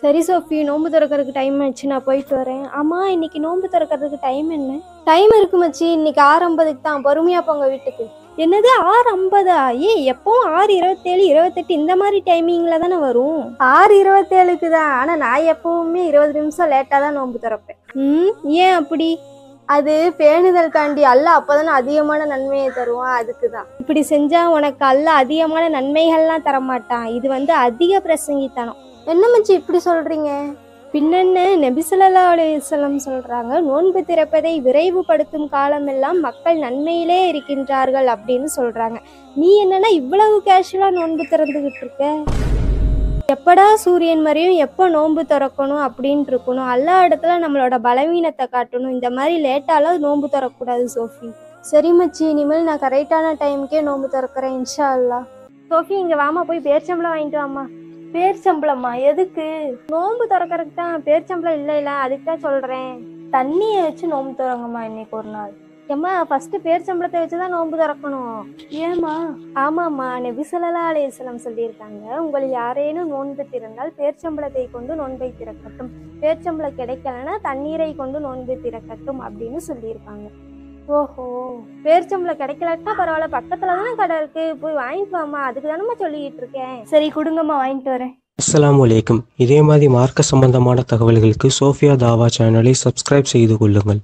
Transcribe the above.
சரி சோஃபி, நோன்பு திறக்கிறதுக்கு டைம் ஆச்சு, நான் போயிட்டு வரேன். ஆமா, இன்னைக்கு நோன்பு திறக்கிறதுக்கு டைம் என்ன? டைம் இருக்கு மச்சி, இன்னைக்கு 6:50க்கு தான். பொறுமையா போங்க வீட்டுக்கு. என்னது 6:50? எப்பவும் 6:27, 28 இந்த மாதிரி டைமிங்ல தானே வரும். 6:27க்கு தான். ஆனா நான் எப்பவுமே 20 நிமிஷம் லேட்டா தான் நோன்பு திறப்பேன். ஏன் அப்படி? அது பேணுதல் காண்டி. அல்லாஹ் அப்பதானே அதிகமான நன்மையை தருவான், அதுக்குதான். இப்படி செஞ்சா உனக்கு அல்லாஹ் அதிகமான நன்மைகள்லாம் தரமாட்டான். இது அதிக பிரசங்கித்தனம். என்ன மச்சி இப்படி சொல்றீங்க? பின்னென்ன, நபி ஸல்லல்லாஹு அலைஹி வஸல்லம் சொல்றாங்க, நோன்பு திறப்பதை விரைவுபடுத்தும் காலமெல்லாம் மக்கள் நன்மையிலே இருக்கின்றார்கள் அப்படின்னு சொல்றாங்க. நீ என்னன்னா இவ்வளவு கேஷுவலா நோன்பு திறந்துகிட்டு இருக்க? எப்படா சூரியன் மறையும், எப்போ நோன்பு திறக்கணும் அப்படின்னு இருக்கணும். எல்லா இடத்துல நம்மளோட பலவீனத்தை காட்டணும். இந்த மாதிரி லேட்டாலாம் நோன்பு திறக்கக்கூடாது சோஃபி. சரி மச்சி, இனிமேல் நான் கரெக்டான டைமுக்கே நோன்பு திறக்கிறேன் இன்ஷா அல்லாஹ். சோஃபி, இங்க வாமா, போய் பேர்ச்சம்பளம் வாங்கிட்டு வாமா. பேர்ச்சம்பளமா? எதுக்கு? நோன்பு திறக்கிறதுக்கு தான். பேர்ச்சம்பளம் இல்ல, அதுக்கு தான் சொல்றேன். தண்ணியை வச்சு நோன்பு திறங்கம்மா இன்னைக்கு ஒரு நாள். ஏம்மா, ஃபர்ஸ்ட் பேர்ச்சம்பளத்தை வச்சுதான் நோன்பு திறக்கணும். ஏமா? ஆமாம்மா, நபி ஸல்லல்லாஹு அலைஹி வஸல்லம் சொல்லியிருக்காங்க, உங்களில் யாரேனும் நோன்பு திறந்தால் பேர்ச்சம்பளத்தை கொண்டு நோன்பை திறக்கட்டும், பேர்ச்சம்பளம் கிடைக்கலன்னா தண்ணீரை கொண்டு நோன்பு திறக்கட்டும் அப்படின்னு சொல்லியிருக்காங்க. ஓஹோ, பேர்ச்சம்பளம் கிடைக்கலன்னா பரவாயில்ல, பக்கத்துல தானே கடை இருக்கு, போய் வாங்கிட்டு வாமா. அதுக்கு தானம்மா சொல்லிட்டு இருக்கேன். சரி கொடுங்கம்மா, வாங்கிட்டு வரேன். அஸ்ஸலாமு அலைக்கும். இதே மாதிரி மார்க்க சம்பந்தமான தகவல்களுக்கு சோஃபியா தாவா சேனலை சப்ஸ்கிரைப் செய்து கொள்ளுங்கள்.